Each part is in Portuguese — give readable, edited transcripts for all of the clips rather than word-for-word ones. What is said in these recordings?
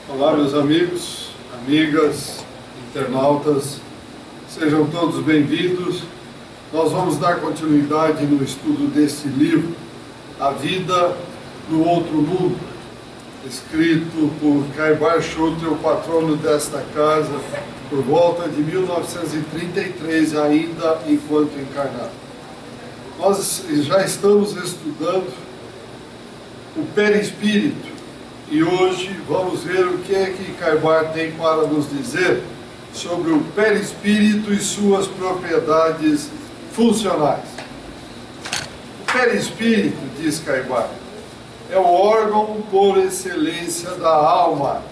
Olá, meus amigos, amigas, internautas, sejam todos bem-vindos. Nós vamos dar continuidade no estudo desse livro, A Vida no Outro Mundo, escrito por Caibar Schutter, o patrono desta casa, por volta de 1933, ainda enquanto encarnado. Nós já estamos estudando o perispírito e hoje vamos ver o que é que Caibar tem para nos dizer sobre o perispírito e suas propriedades funcionais. O perispírito, diz Caibar, é o órgão por excelência da alma.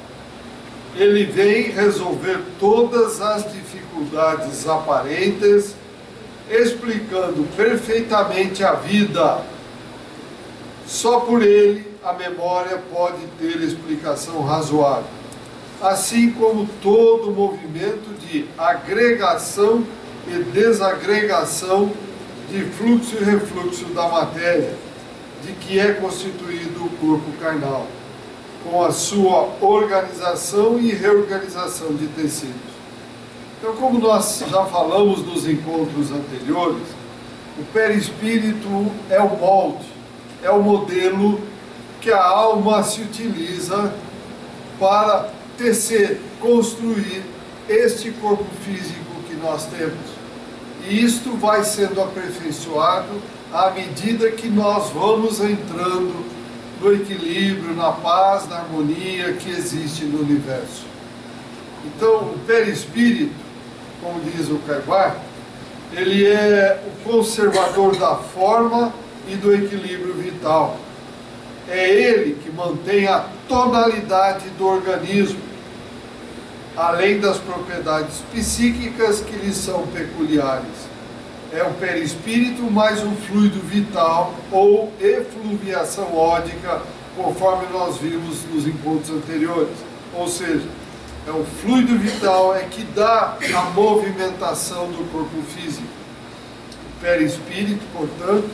Ele vem resolver todas as dificuldades aparentes, explicando perfeitamente a vida. Só por ele a memória pode ter explicação razoável, assim como todo movimento de agregação e desagregação de fluxo e refluxo da matéria, de que é constituído o corpo carnal, com a sua organização e reorganização de tecidos. Então, como nós já falamos nos encontros anteriores, o perispírito é o molde, é o modelo que a alma se utiliza para tecer, construir este corpo físico que nós temos. E isto vai sendo aperfeiçoado à medida que nós vamos entrando no equilíbrio, na paz, na harmonia que existe no universo. Então, o perispírito, como diz o Caibar, ele é o conservador da forma e do equilíbrio vital. É ele que mantém a tonalidade do organismo, além das propriedades psíquicas que lhe são peculiares. É o perispírito mais um fluido vital ou efluviação ódica, conforme nós vimos nos encontros anteriores. Ou seja, é o fluido vital é que dá a movimentação do corpo físico. O perispírito, portanto,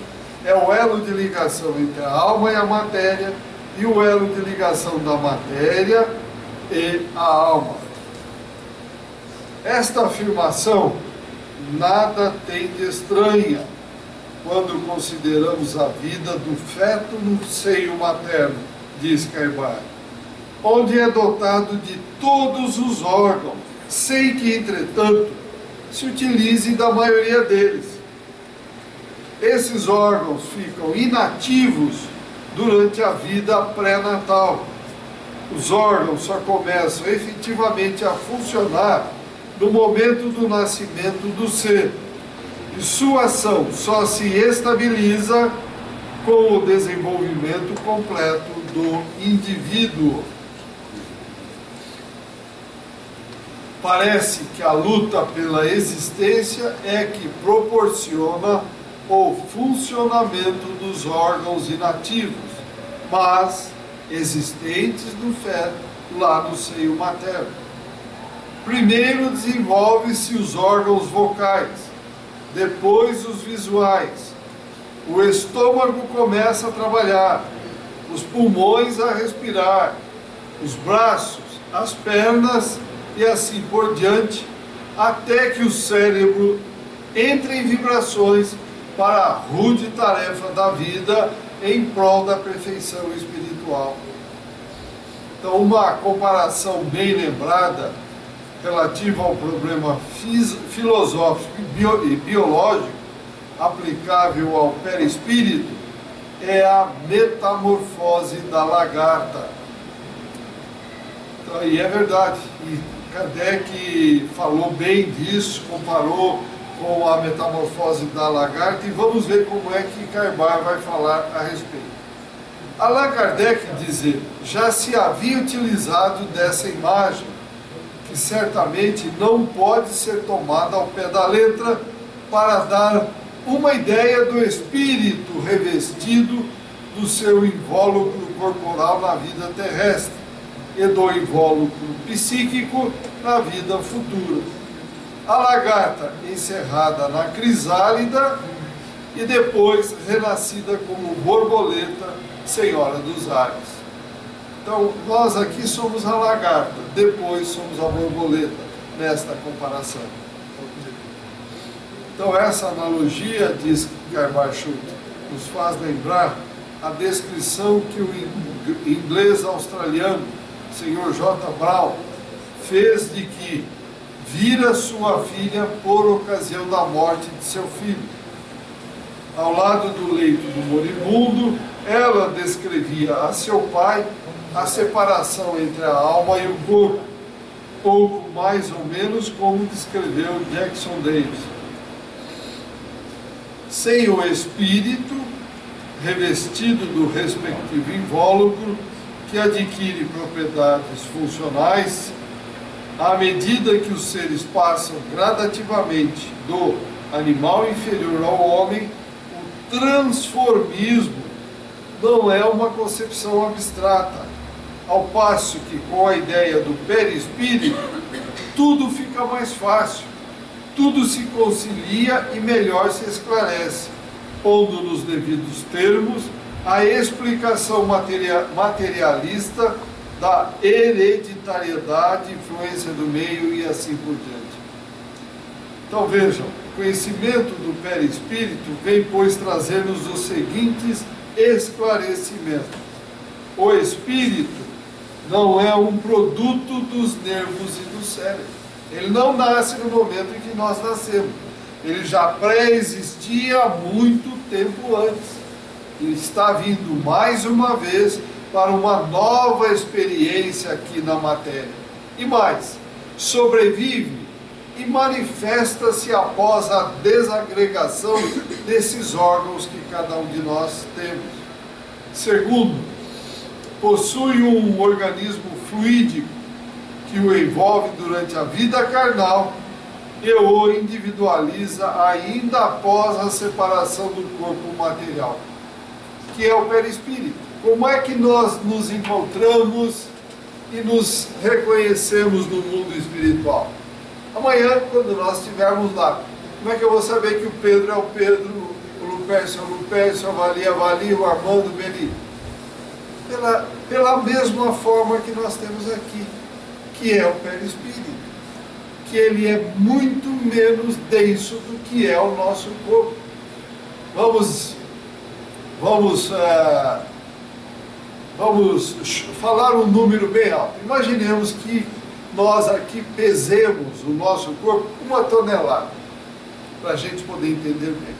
é o elo de ligação entre a alma e a matéria e o elo de ligação da matéria e a alma. Esta afirmação nada tem de estranha quando consideramos a vida do feto no seio materno, diz Caibar, onde é dotado de todos os órgãos, sem que, entretanto, se utilize da maioria deles. Esses órgãos ficam inativos durante a vida pré-natal. Os órgãos só começam efetivamente a funcionar no momento do nascimento do ser, e sua ação só se estabiliza com o desenvolvimento completo do indivíduo. Parece que a luta pela existência é que proporciona o funcionamento dos órgãos inativos, mas existentes no feto lá no seio materno. Primeiro desenvolvem-se os órgãos vocais, depois os visuais. O estômago começa a trabalhar, os pulmões a respirar, os braços, as pernas e assim por diante, até que o cérebro entre em vibrações para a rude tarefa da vida em prol da perfeição espiritual. Então, uma comparação bem lembrada relativa ao problema filosófico e biológico aplicável ao perispírito é a metamorfose da lagarta. Então, e é verdade, e Kardec falou bem disso, comparou com a metamorfose da lagarta, e vamos ver como é que Caibar vai falar a respeito. Allan Kardec, dizer, já se havia utilizado dessa imagem, que certamente não pode ser tomada ao pé da letra para dar uma ideia do espírito revestido do seu invólucro corporal na vida terrestre e do invólucro psíquico na vida futura. A lagarta encerrada na crisálida e depois renascida como borboleta, senhora dos ares. Então, nós aqui somos a lagarta, depois somos a borboleta, nesta comparação. Então, essa analogia, diz Garbar Schulte, nos faz lembrar a descrição que o inglês australiano, Sr. J. Brown, fez de que vira sua filha por ocasião da morte de seu filho. Ao lado do leito do moribundo, ela descrevia a seu pai a separação entre a alma e o corpo, pouco mais ou menos como descreveu Jackson Davis. Sem o espírito, revestido do respectivo invólucro, que adquire propriedades funcionais, à medida que os seres passam gradativamente do animal inferior ao homem, o transformismo não é uma concepção abstrata, ao passo que com a ideia do perispírito, tudo fica mais fácil, tudo se concilia e melhor se esclarece, pondo nos devidos termos a explicação materialista da hereditariedade, influência do meio e assim por diante. Então vejam, o conhecimento do perispírito vem, pois, trazer-nos os seguintes esclarecimentos. O espírito não é um produto dos nervos e do cérebro. Ele não nasce no momento em que nós nascemos. Ele já pré-existia há muito tempo antes. E está vindo mais uma vez para uma nova experiência aqui na matéria. E mais, sobrevive e manifesta-se após a desagregação desses órgãos que cada um de nós temos. Segundo, possui um organismo fluídico que o envolve durante a vida carnal e o individualiza ainda após a separação do corpo material, que é o perispírito. Como é que nós nos encontramos e nos reconhecemos no mundo espiritual? Amanhã, quando nós estivermos lá, como é que eu vou saber que o Pedro é o Pedro, o Lupércio é o Lupércio, a Vali é a Vali, o Armando, o Beni? Pela mesma forma que nós temos aqui, que é o perispírito, que ele é muito menos denso do que é o nosso corpo. Vamos falar um número bem alto. Imaginemos que nós aqui pesemos o nosso corpo 1 tonelada, para a gente poder entender bem.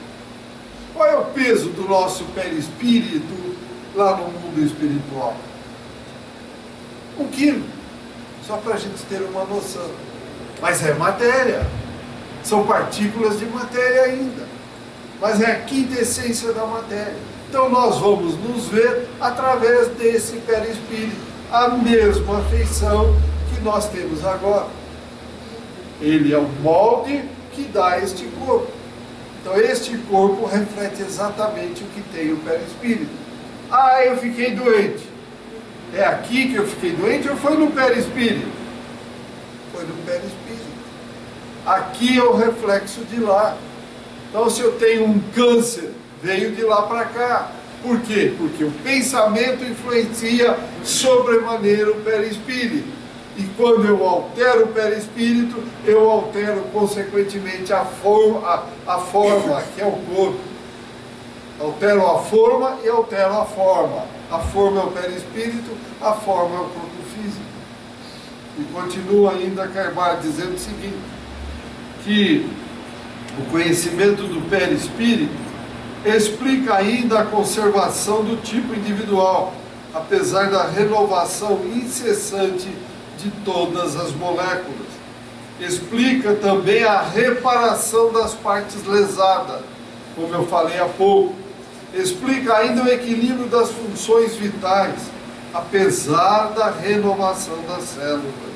Qual é o peso do nosso perispírito lá no mundo espiritual? 1 quilo, só para a gente ter uma noção. Mas é matéria, são partículas de matéria ainda, mas é a quinta essência da matéria. Então nós vamos nos ver através desse perispírito, a mesma feição que nós temos agora. Ele é o molde que dá este corpo. Então este corpo reflete exatamente o que tem o perispírito. Ah, eu fiquei doente. É aqui que eu fiquei doente ou foi no perispírito? Foi no perispírito. Aqui é o reflexo de lá. Então se eu tenho um câncer, veio de lá para cá. Por quê? Porque o pensamento influencia sobremaneira o perispírito. E quando eu altero o perispírito, eu altero consequentemente a forma, que é o corpo. Altero a forma e altero a forma. A forma é o perispírito, a forma é o corpo físico. E continua ainda Carbar dizendo o seguinte, que o conhecimento do perispírito explica ainda a conservação do tipo individual, apesar da renovação incessante de todas as moléculas. Explica também a reparação das partes lesadas, como eu falei há pouco. Explica ainda o equilíbrio das funções vitais, apesar da renovação das células.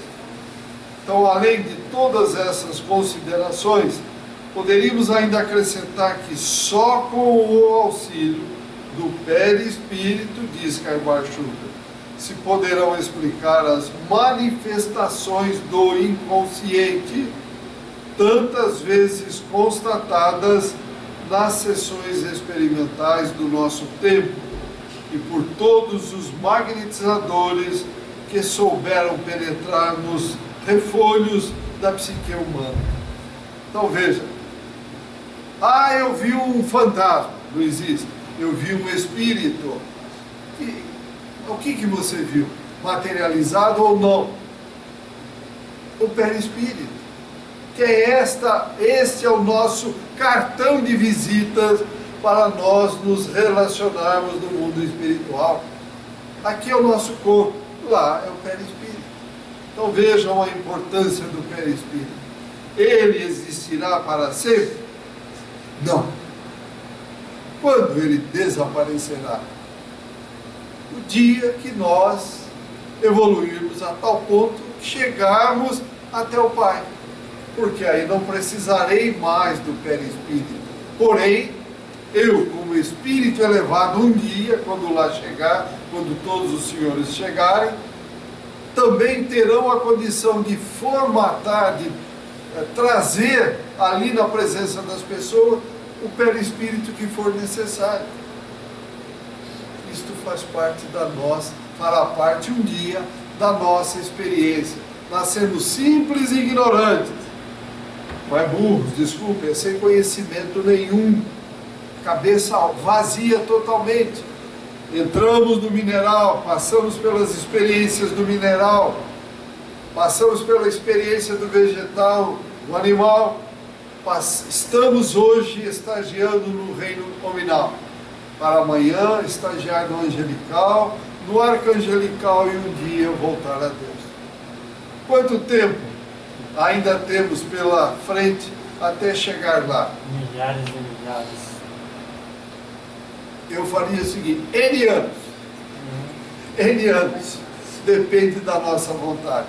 Então, além de todas essas considerações, poderíamos ainda acrescentar que só com o auxílio do perispírito, diz Carbar Schulte, se poderão explicar as manifestações do inconsciente, tantas vezes constatadas nas sessões experimentais do nosso tempo e por todos os magnetizadores que souberam penetrar nos refolhos da psique humana. Então veja, eu vi um fantasma, não existe, eu vi um espírito. O que você viu? Materializado ou não? O perispírito. Que é este é o nosso cartão de visitas para nós nos relacionarmos no mundo espiritual. Aqui é o nosso corpo, lá é o perispírito. Então vejam a importância do perispírito. Ele existirá para sempre? Não. Quando ele desaparecerá? O dia que nós evoluirmos a tal ponto que chegarmos até o Pai. Porque aí não precisarei mais do perispírito. Porém, eu, como espírito elevado, um dia, quando lá chegar, quando todos os senhores chegarem, também terão a condição de formatar, de trazer ali na presença das pessoas o perispírito que for necessário. Isto faz parte da nossa, fará parte um dia da nossa experiência. Nascemos simples e ignorantes, não é burros, desculpe, é sem conhecimento nenhum, cabeça vazia totalmente. Entramos no mineral, passamos pelas experiências do mineral, passamos pela experiência do vegetal, do animal, estamos hoje estagiando no reino nominal, para amanhã estagiar no angelical, no arcangelical e um dia voltar a Deus. Quanto tempo ainda temos pela frente até chegar lá? Milhares e milhares. Eu faria o seguinte, N anos, depende da nossa vontade.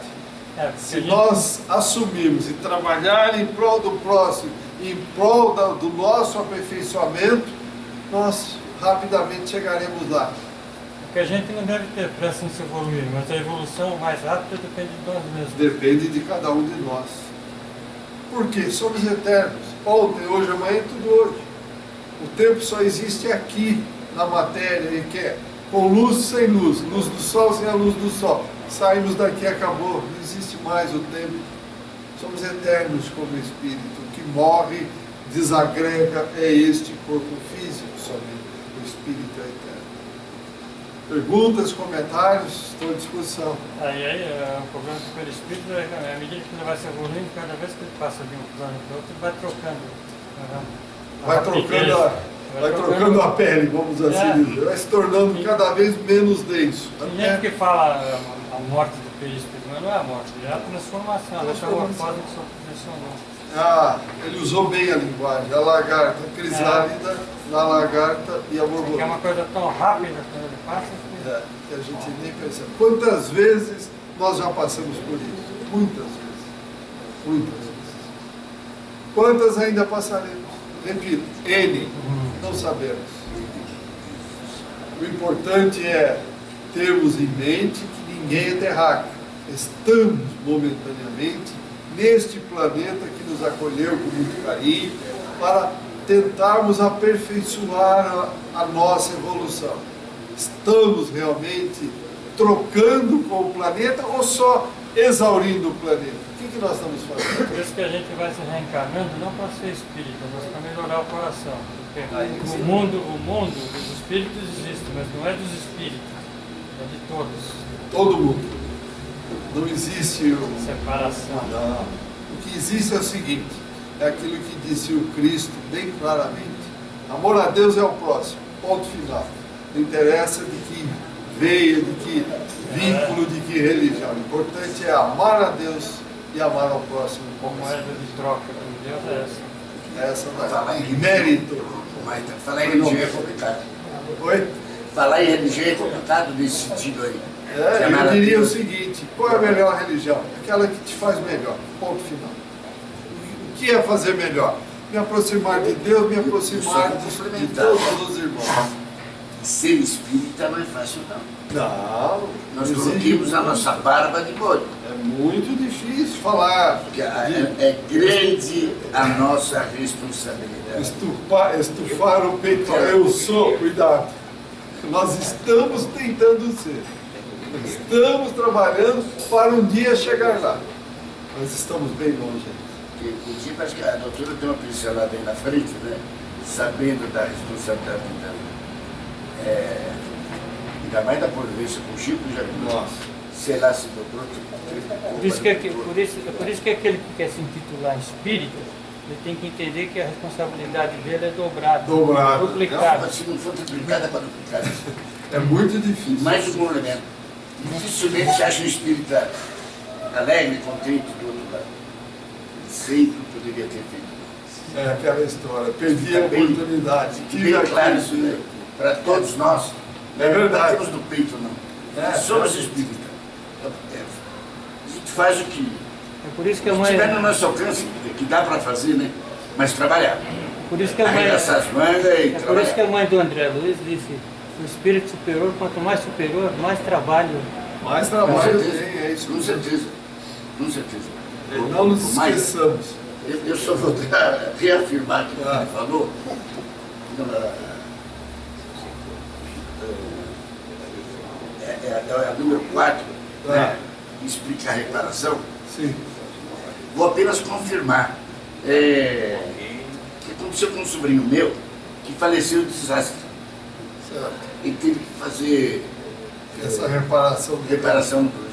Se nós assumirmos e trabalhar em prol do próximo, em prol do nosso aperfeiçoamento, nós rapidamente chegaremos lá. Porque a gente não deve ter pressa em se evoluir, mas a evolução mais rápida depende de nós mesmos. Depende de cada um de nós. Por quê? Somos eternos. Ontem, hoje, amanhã, tudo hoje. O tempo só existe aqui, na matéria, e que é com luz sem luz, luz do sol sem a luz do sol. Saímos daqui, acabou, não existe mais o tempo. Somos eternos como espírito. O que morre, desagrega, é este corpo físico somente. O espírito é eterno. Perguntas, comentários, estou à disposição. O problema do perispírito é à medida que ele vai se evoluindo, cada vez que ele passa de um plano para o outro, ele vai trocando. Vai trocando a pele, vamos assim dizer, vai se tornando cada vez menos denso. Tem gente que fala a morte do perispírito, mas não é a morte, é a transformação, a metamorfose que só mencionou. Ele usou bem a linguagem, a lagarta, a crisálida, na lagarta e a borboleta. É uma coisa tão rápida quando ele passa que a gente nem percebe. Quantas vezes nós já passamos por isso? Muitas vezes. Muitas vezes. Quantas ainda passaremos? Repito, N, não sabemos. O importante é termos em mente que ninguém é terráqueo. Estamos momentaneamente neste planeta que nos acolheu com muito carinho para tentarmos aperfeiçoar a nossa evolução. Estamos realmente trocando com o planeta ou só exaurindo o planeta? O que nós estamos fazendo? Por isso que a gente vai se reencarnando, não para ser espírita, mas para melhorar o coração. Porque o mundo dos espíritos existe, mas não é dos espíritos, é de todos. Todo mundo. Não existe separação. Não. O que existe é o seguinte, é aquilo que disse o Cristo bem claramente. Amor a Deus é o próximo, ponto final. Não interessa de que veia, de que vínculo, de que religião. O importante é amar a Deus e amar ao próximo. Como moeda de troca com Deus é essa. Essa daí. Mérito. Falar em religião é complicado. Oi? Falar em religião é complicado nesse sentido aí. Eu diria o seguinte, qual é a melhor religião? Aquela que te faz melhor, ponto final. O que é fazer melhor? Me aproximar de Deus, me aproximar de todos os irmãos. Ser espírita não é fácil não. Não. Nós coloquemos a nossa barba de molho. muito difícil falar. Porque é grande a nossa responsabilidade. Estufar o peito. Eu sou, cuidado. Nós estamos tentando ser. Estamos trabalhando para um dia chegar lá. Mas estamos bem longe. O tipo, acho que a doutora tem uma pincelada aí na frente, né? Sabendo da responsabilidade dela. Ainda mais da convivência com o Chico, já Nossa. sei lá se dobrou. Por isso que aquele que quer se intitular espírita, ele tem que entender que a responsabilidade dele é dobrada, duplicada. Se não for duplicada, é para duplicar. É muito difícil. Mais um elemento. Dificilmente se acha um espírita alegre, contente do outro lado. Sempre poderia ter feito. É aquela história. Perdi a oportunidade. Tive claro isso, né? Para todos nós. É verdade. Não temos do peito, não. Somos espíritas. A gente faz o que É por isso que a mãe. tiver no nosso alcance, que dá para fazer, né? Mas trabalhar. Por isso que a mãe. Arregaçar as mangas e É por trabalhar. isso que a mãe do André Luiz disse: o espírito superior, quanto mais superior, mais trabalho. Mais Com trabalho certeza. tem, é isso. Com certeza. Com certeza. Não nos Por mais- esqueçamos. Eu só vou reafirmar aquilo que ele falou. É a número 4, né? Explica a reparação. Sim. Vou apenas confirmar. Que aconteceu com um sobrinho meu que faleceu em desastre. Certo. Ele teve que fazer Essa reparação. reparação no cruz.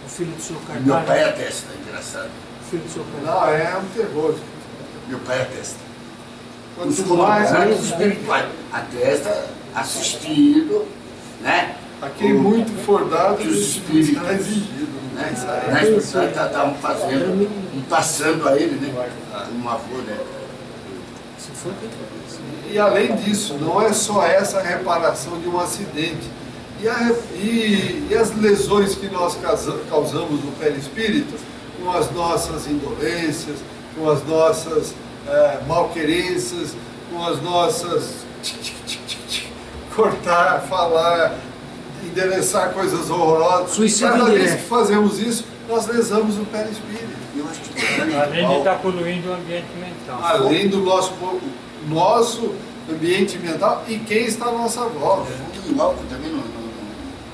O filho do seu Meu pai Carvalho. atesta, engraçado. O filho do seu Carvalho. Não, é um terror. Meu pai atesta. Os Quanto mais comandantes espirituais atesta assistido, né? a quem muito for dado, Que os espíritos, está exigido. né? Isso aí. As pessoas estavam fazendo, passando a ele, né? Um avô, né? E além disso, não é só essa reparação de um acidente. E as lesões que nós causamos no perispírito, com as nossas indolências, com as nossas malquerências, com as nossas cortar, falar, endereçar coisas horrorosas. Suicídio Cada vez indireto. que fazemos isso, nós lesamos o perispírito. Eu acho que Além de estar poluindo o ambiente mental. Além do nosso ambiente mental e quem está à nossa volta. o álcool também não.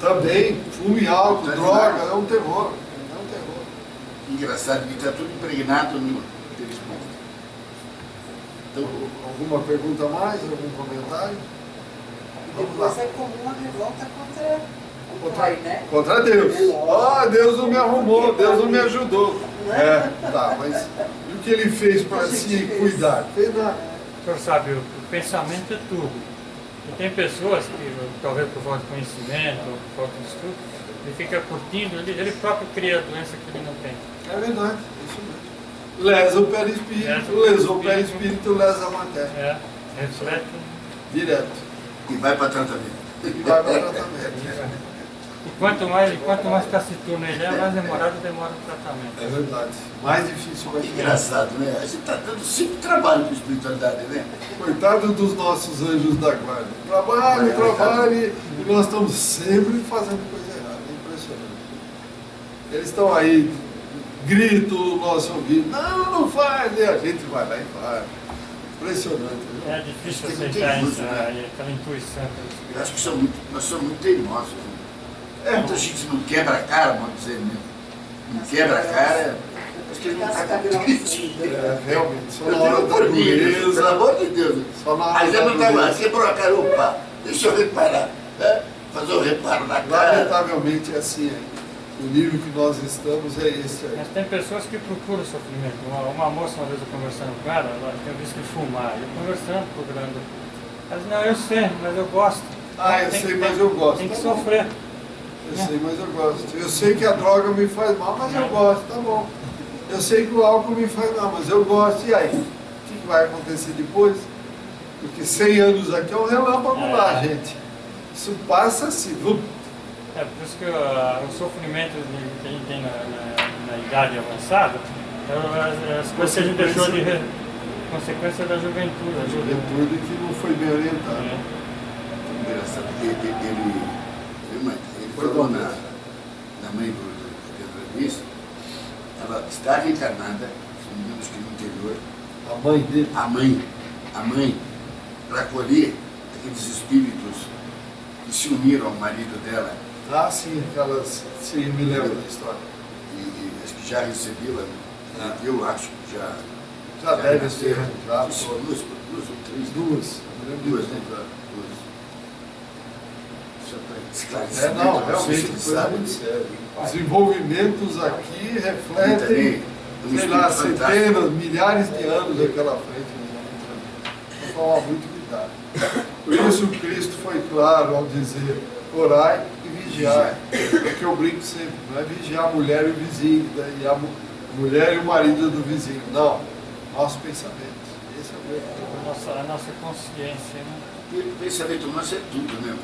Também, fumo e álcool, Tá droga, demais. é um terror. É um terror. Engraçado que está tudo impregnado no telespírito. Então, Alguma pergunta a mais? Algum comentário? Vamos Depois lá. é comum a revolta contra o pai, né? Contra Deus. Ah, Deus não me arrumou, Deus não me ajudou. Tá, mas e o que ele fez para se cuidar? Fez nada. O senhor sabe, o pensamento é tudo. E tem pessoas que, talvez por falta de conhecimento, ou por falta de estudo, ele fica curtindo, ele próprio cria a doença que ele não tem. É verdade, isso mesmo. Lesa o perispírito, lesou o perispírito, lesa a matéria. Reflete. Direto. e vai para tratamento. E vai para tratamento. E quanto mais taciturno ele é, mais demorado demora o tratamento. É verdade. Mais difícil vai Que ser. engraçado, né? A gente está dando sempre trabalho com espiritualidade, né? Coitado dos nossos anjos da guarda. Trabalhe, e nós estamos sempre fazendo coisa errada. É impressionante. Eles estão aí, gritam no nosso ouvido, não faz, e a gente vai lá e faz. Impressionante. Viu? É difícil Tem que ter aceitar uso, isso, né? aquela intuição. Eu acho que nós somos muito teimosos. Né? Muita gente não quebra a cara, vamos dizer mesmo. Não quebra a cara, acho que ele não está competindo. Realmente, só Eu na hora digo da por mim, pelo dureza. amor de Deus. Só na hora Aí da já não está dureza. mais, quebrou a cara, opa, deixa eu reparar. Né? Fazer o reparo na cara. Lamentavelmente é assim. O nível que nós estamos é esse aí. Mas tem pessoas que procuram sofrimento. Uma moça, uma vez eu conversando com ela tinha visto que fumar. Eu conversando, procurando. Ela disse, não, eu sei, mas eu gosto. Eu Tem sei, que- mas eu gosto. Tem que Tá bom. sofrer. Eu sei, mas eu gosto. Eu sei que a droga me faz mal, mas eu gosto, tá bom. Eu sei que o álcool me faz mal, mas eu gosto. E aí? O que vai acontecer depois? Porque 100 anos aqui é um relâmpago lá, gente. Isso passa assim. É por isso que o sofrimento que a gente tem na idade avançada é as coisas que a gente deixou de consequência da juventude. A juventude que não foi bem orientada. É. Engraçado que ele falou na mãe do Pedro feliz, ela está reencarnada, digamos que no interior, A mãe dele. a mãe, para acolher aqueles espíritos que se uniram ao marido dela Ah, sim, aquelas. Sim, me lembro da história. e acho que já recebeu-la, né? Eu acho que Já deve nasceram. ser, já. Duas ou três. Duas. Eu lembro Duas, disso, né? já. Duas. Só para esclarecer. Não, não sei se realmente, ele coisa sabe. muito séria. Os envolvimentos aqui E refletem, também, um sei lá, espírito fantástico. centenas, milhares de anos daquela frente. Vamos tomar muito cuidado. Por isso Cristo foi claro ao dizer, orai e vigiai. É que eu brinco sempre, não é vigiar a mulher e o vizinho, e a mulher e o marido do vizinho. Não, nossos pensamentos. Esse é o meu problema. A nossa consciência, né? E o pensamento nosso é tudo, né?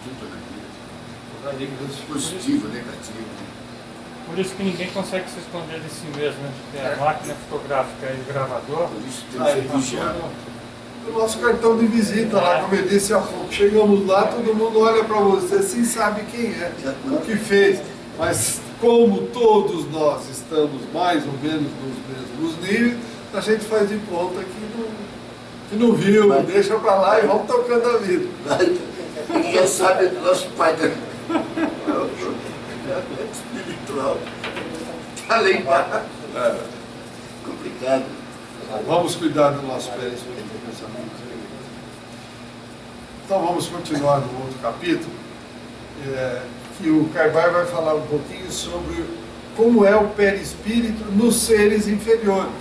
Tudo na vida. Positivo, negativo. Por isso que ninguém consegue se esconder de si mesmo, né? Tem a máquina fotográfica e o gravador. Por isso temos que vigiar. O nosso cartão de visita lá, como eu disse há pouco, chegamos lá, todo mundo olha para você, sim sabe quem é, o que fez, mas como todos nós estamos mais ou menos nos mesmos níveis, a gente faz de conta que não viu, Mas deixa para lá e vamos tocando a vida. Ninguém sabe do nosso pai da espiritual. Está lá embaixo. Complicado. Vamos cuidar do nosso perispírito, meus amigos. Então vamos continuar no outro capítulo, que o Carvalho vai falar um pouquinho sobre como é o perispírito nos seres inferiores.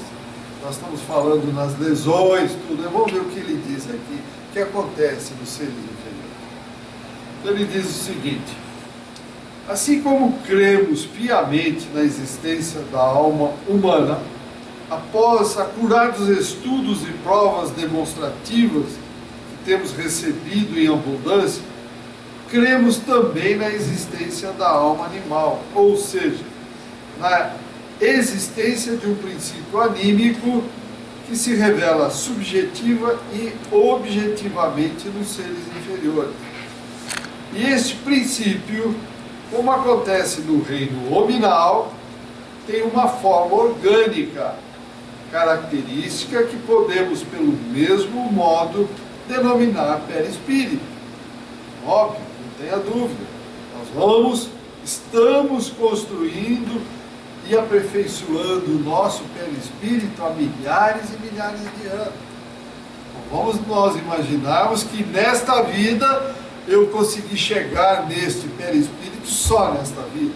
Nós estamos falando nas lesões, tudo, né? Vamos ver o que ele diz aqui, o que acontece nos seres inferiores. Então ele diz o seguinte: assim como cremos piamente na existência da alma humana, após acurados estudos e provas demonstrativas que temos recebido em abundância, cremos também na existência da alma animal, ou seja, na existência de um princípio anímico que se revela subjetiva e objetivamente nos seres inferiores. E este princípio, como acontece no reino hominal, tem uma forma orgânica, característica que podemos, pelo mesmo modo, denominar perispírito. Óbvio, não tenha dúvida. Nós estamos construindo e aperfeiçoando o nosso perispírito há milhares e milhares de anos. Então, vamos nós imaginarmos que nesta vida eu consegui chegar neste perispírito só nesta vida.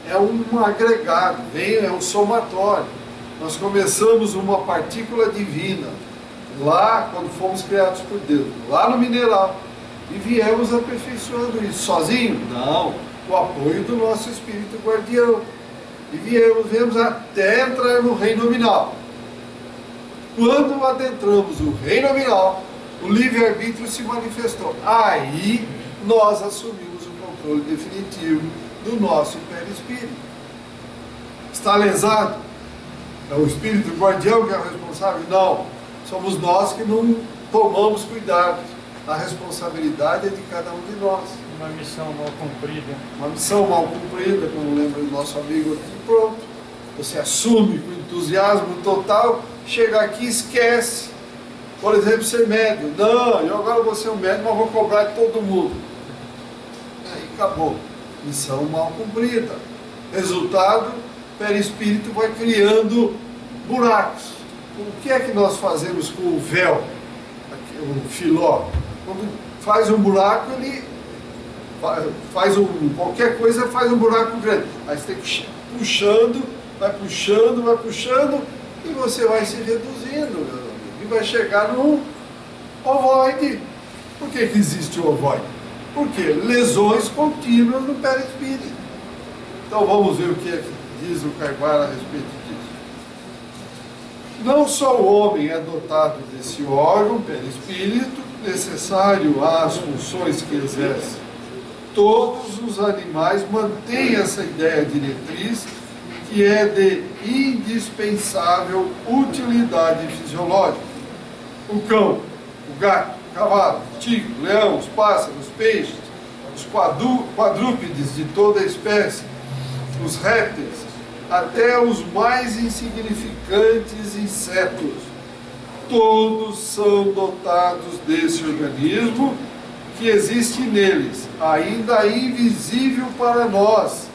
É um agregado, é um somatório. Nós começamos uma partícula divina, lá quando fomos criados por Deus, lá no mineral, e viemos aperfeiçoando isso. Sozinho? Não, o apoio do nosso Espírito Guardião. E viemos até entrar no reino nominal. Quando adentramos o reino nominal, o livre-arbítrio se manifestou. Aí nós assumimos o controle definitivo do nosso perispírito. Está lesado? É o Espírito Guardião que é o responsável? Não. Somos nós que não tomamos cuidado. A responsabilidade é de cada um de nós. Uma missão mal cumprida. Uma missão mal cumprida, como lembra o nosso amigo aqui, pronto. Você assume com entusiasmo total, chega aqui e esquece. Por exemplo, ser médium. Não, eu agora vou ser um médium, mas vou cobrar de todo mundo. Aí acabou. Missão mal cumprida. Resultado, o perispírito vai criando buracos. O que é que nós fazemos com o véu, o filó? Quando faz um buraco, ele qualquer coisa faz um buraco grande. Aí você tem que ir puxando, vai puxando, e você vai se reduzindo, meu amigo, e vai chegar num ovoide. Por que existe o ovoide? Porque lesões contínuas no perispírito. Então vamos ver o que é que diz o Carvalho a respeito disso. Não só o homem é dotado desse órgão, perispírito, necessário às funções que exerce. Todos os animais mantêm essa ideia diretriz, que é de indispensável utilidade fisiológica. O cão, o gato, o cavalo, o tigre, o leão, os pássaros, os peixes, os quadrúpedes de toda a espécie, os répteis, até os mais insignificantes insetos. Todos são dotados desse organismo que existe neles, ainda invisível para nós,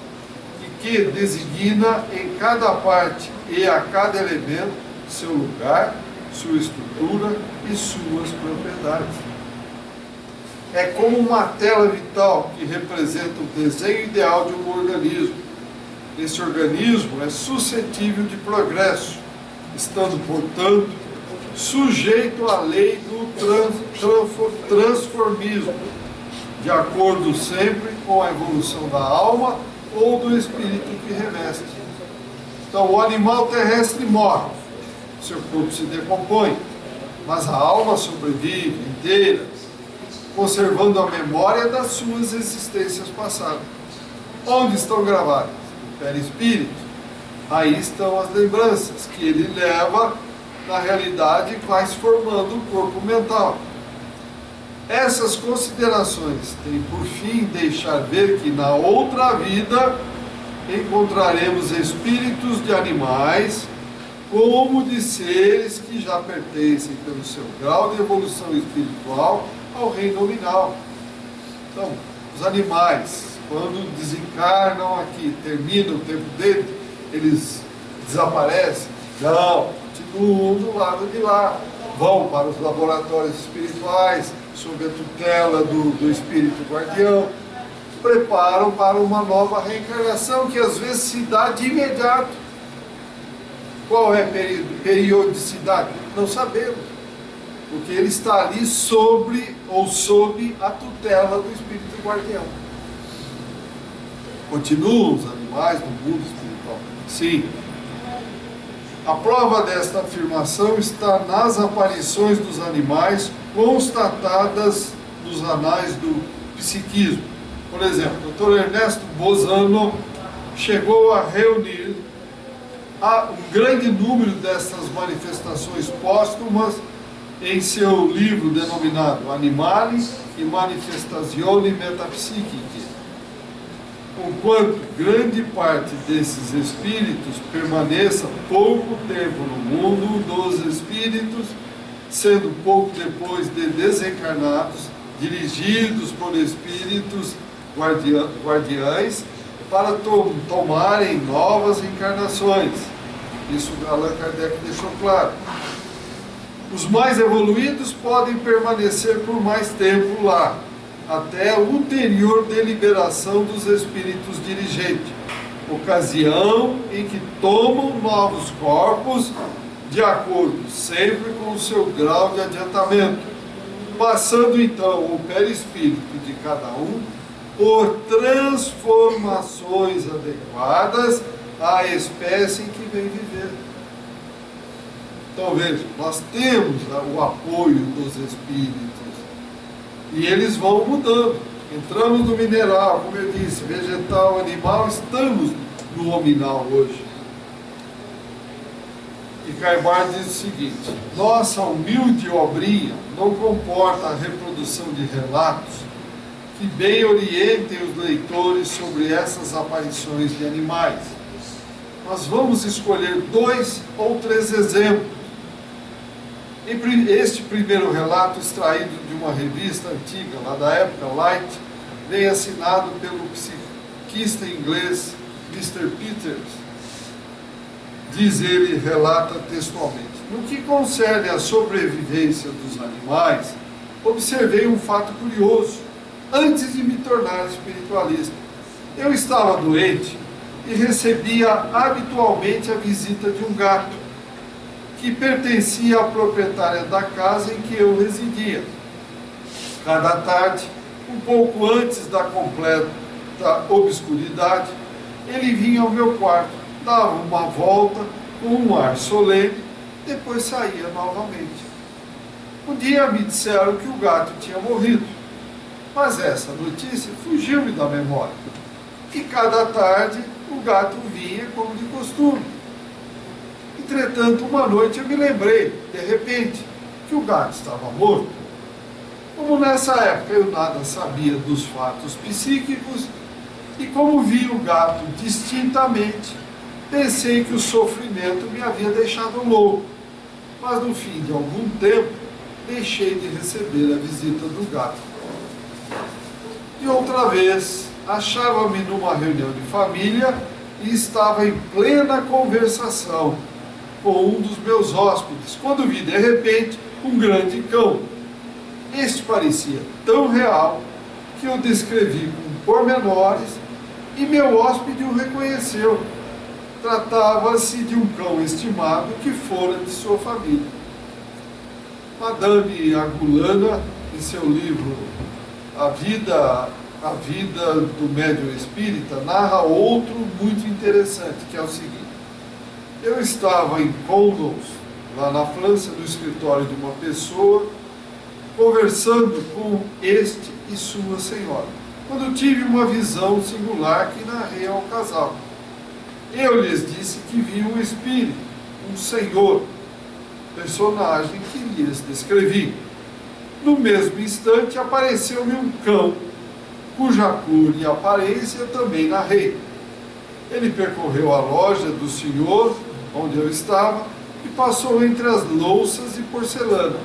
e que designa em cada parte e a cada elemento seu lugar, sua estrutura e suas propriedades. É como uma tela vital que representa o desenho ideal de um organismo. Esse organismo é suscetível de progresso, estando, portanto, sujeito à lei do transformismo, de acordo sempre com a evolução da alma ou do espírito que reveste. Então, o animal terrestre morre, seu corpo se decompõe, mas a alma sobrevive inteira, conservando a memória das suas existências passadas. Onde estão gravadas? No perispírito. Aí estão as lembranças que ele leva na realidade, quase formando o corpo mental. Essas considerações têm por fim deixar ver que na outra vida encontraremos espíritos de animais como de seres que já pertencem pelo seu grau de evolução espiritual ao reino nominal. Então, os animais, quando desencarnam aqui, termina o tempo deles, eles desaparecem? Não, continuam do lado de lá, vão para os laboratórios espirituais, sob a tutela do espírito guardião, preparam para uma nova reencarnação que às vezes se dá de imediato. Qual é a periodicidade? Não sabemos, porque ele está ali sobre ou sob a tutela do espírito guardião. Continuam os animais no mundo espiritual? Sim. A prova desta afirmação está nas aparições dos animais constatadas nos anais do psiquismo. Por exemplo, o Dr. Ernesto Bozano chegou a reunir um grande número dessas manifestações póstumas em seu livro denominado Animali e Manifestazioni Metapsichiche. Conquanto grande parte desses espíritos permaneça pouco tempo no mundo dos espíritos, sendo pouco depois de desencarnados, dirigidos por espíritos guardiães para tomarem novas encarnações. Isso Allan Kardec deixou claro. Os mais evoluídos podem permanecer por mais tempo lá, até a ulterior deliberação dos espíritos dirigentes, ocasião em que tomam novos corpos de acordo sempre com o seu grau de adiantamento, passando então o perispírito de cada um por transformações adequadas à espécie em que vem viver. Então veja, nós temos o apoio dos espíritos e eles vão mudando. Entramos no mineral, como eu disse, vegetal, animal, estamos no nominal hoje. E Caibar diz o seguinte: nossa humilde obrinha não comporta a reprodução de relatos que bem orientem os leitores sobre essas aparições de animais. Nós vamos escolher 2 ou 3 exemplos. Este primeiro relato, extraído de uma revista antiga, lá da época, Light, vem assinado pelo psiquista inglês Mr. Peters. Diz ele, relata textualmente: no que concerne à sobrevivência dos animais, observei um fato curioso antes de me tornar espiritualista. Eu estava doente e recebia habitualmente a visita de um gato que pertencia à proprietária da casa em que eu residia. Cada tarde, um pouco antes da completa obscuridade, ele vinha ao meu quarto, dava uma volta com um ar solene, depois saía novamente. Um dia me disseram que o gato tinha morrido, mas essa notícia fugiu-me da memória. E cada tarde o gato vinha como de costume. Entretanto, uma noite eu me lembrei, de repente, que o gato estava morto. Como nessa época eu nada sabia dos fatos psíquicos, e como vi o gato distintamente, pensei que o sofrimento me havia deixado louco, mas no fim de algum tempo deixei de receber a visita do gato. E outra vez, achava-me numa reunião de família e estava em plena conversação com um dos meus hóspedes, quando vi de repente um grande cão. Este parecia tão real que eu descrevi com pormenores e meu hóspede o reconheceu. Tratava-se de um cão estimado que fora de sua família. Madame Agulana, em seu livro A Vida do Médium Espírita, narra outro muito interessante, que é o seguinte. Eu estava em Condons, lá na França, no escritório de uma pessoa, conversando com este e sua senhora, quando tive uma visão singular que narrei ao casal. Eu lhes disse que vi um espírito, um senhor, personagem que lhes descrevi. No mesmo instante apareceu-me um cão, cuja cor e aparência eu também narrei. Ele percorreu a loja do senhor, onde eu estava, e passou entre as louças e porcelana.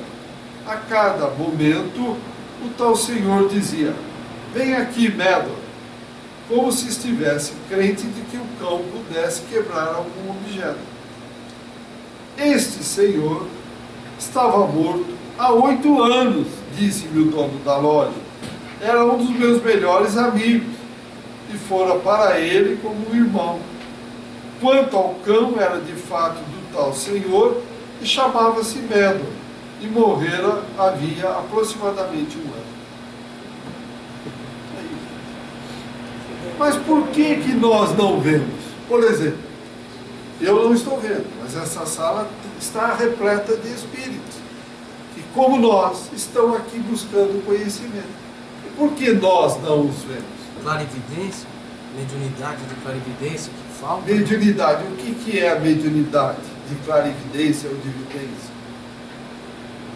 A cada momento, o tal senhor dizia: "Vem aqui, Meadow", como se estivesse crente de que o cão pudesse quebrar algum objeto. Este senhor estava morto há 8 anos, disse-me o dono da loja. Era um dos meus melhores amigos, e fora para ele como um irmão. Quanto ao cão, era de fato do tal senhor, e chamava-se Meadow, e morrera havia aproximadamente 1 ano. Mas por que nós não vemos? Por exemplo, eu não estou vendo, mas essa sala está repleta de espíritos, que como nós, estão aqui buscando conhecimento. E por que nós não os vemos? Clarividência, mediunidade de clarividência que falta. Mediunidade, o que é a mediunidade de clarividência ou de vidência?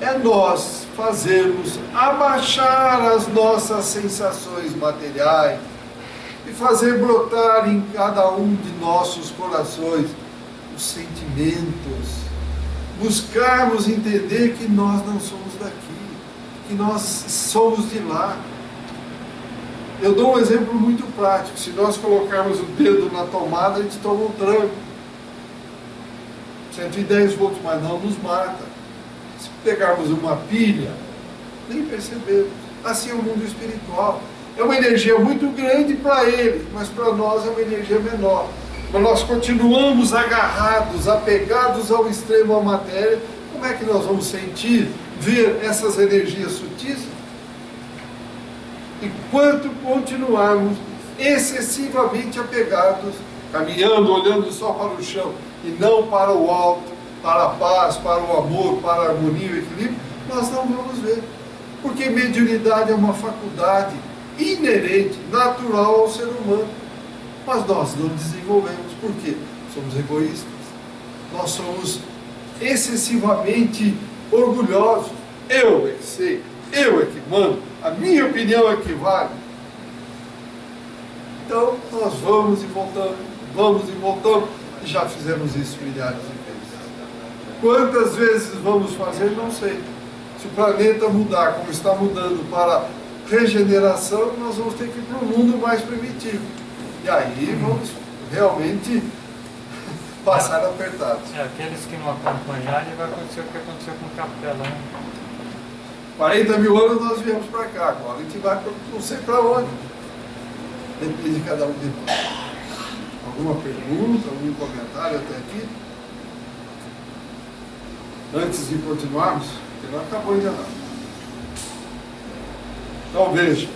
É nós fazermos abaixar as nossas sensações materiais e fazer brotar em cada um de nossos corações os sentimentos, buscarmos entender que nós não somos daqui, que nós somos de lá. Eu dou um exemplo muito prático. Se nós colocarmos o dedo na tomada, a gente toma um tranco. 110 volts, mas não nos mata. Se pegarmos uma pilha, nem percebemos. Assim é o mundo espiritual. É uma energia muito grande para ele, mas para nós é uma energia menor. Mas nós continuamos agarrados, apegados ao extremo, à matéria. Como é que nós vamos sentir, ver essas energias sutis? Enquanto continuarmos excessivamente apegados, caminhando, olhando só para o chão e não para o alto, para a paz, para o amor, para a harmonia e o equilíbrio, nós não vamos ver. Porque mediunidade é uma faculdade inerente, natural ao ser humano. Mas nós não desenvolvemos. Por quê? Somos egoístas. Nós somos excessivamente orgulhosos. Eu é que sei, eu é que mando, a minha opinião é que vale. Então, nós vamos e voltamos, e já fizemos isso milhares de vezes. Quantas vezes vamos fazer, não sei. Se o planeta mudar como está mudando para regeneração, nós vamos ter que ir para um mundo mais primitivo. E aí vamos realmente passar apertados. Aqueles que não acompanharem, vai acontecer o que aconteceu com o Capela, né? 40 mil anos nós viemos para cá, agora a gente vai para não sei para onde. Depende de cada um de nós. Alguma pergunta, algum comentário até aqui? Antes de continuarmos, porque não acabou ainda não. Então veja,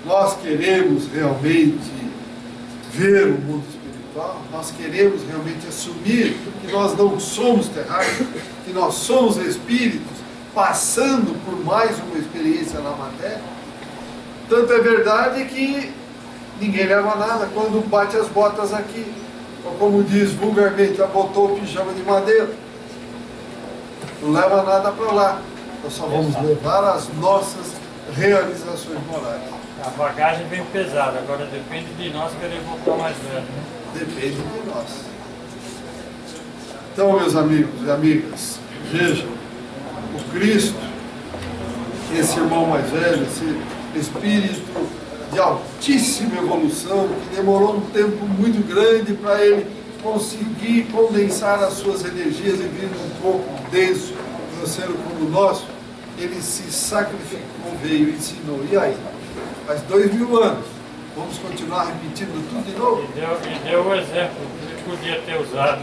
nós queremos realmente ver o mundo espiritual, nós queremos realmente assumir que nós não somos terráqueos, que nós somos espíritos, passando por mais uma experiência na matéria. Tanto é verdade que ninguém leva nada quando bate as botas aqui, ou como diz vulgarmente, já botou o pijama de madeira, não leva nada para lá. Nós só vamos levar as nossas realizações morais. A bagagem vem pesada, agora depende de nós querer voltar mais velho, né? Depende de nós. Então, meus amigos e amigas, vejam, o Cristo, esse irmão mais velho, esse espírito de altíssima evolução, que demorou um tempo muito grande para ele conseguir condensar as suas energias e vir um pouco denso, grosseiro como o nosso, ele se sacrificou, veio e ensinou. E aí? Faz 2000 anos. Vamos continuar repetindo tudo de novo? E deu o exemplo. Ele podia ter usado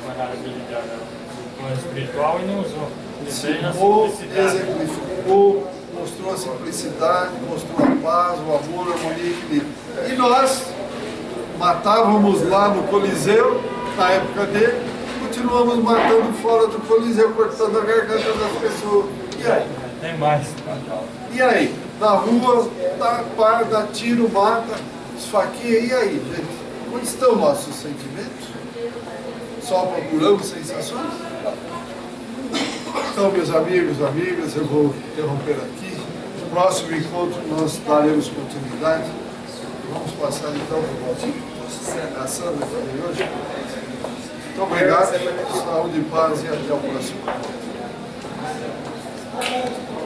a habilidade do plano espiritual e não usou. Ensinou, exemplificou, mostrou a simplicidade, mostrou a paz, o amor, a harmonia e equilíbrio. E nós matávamos lá no Coliseu, na época dele, continuamos matando fora do Coliseu, cortando a garganta das pessoas. E aí? Tem mais. E aí? Na rua, dá par, dá tiro, mata, esfaqueia. E aí, gente? Onde estão nossos sentimentos? Só procuramos sensações? Então, meus amigos, amigas, eu vou interromper aqui. No próximo encontro nós daremos continuidade. Vamos passar então para a Sandra também hoje. Muito obrigado, saúde e paz e até o próximo encontro.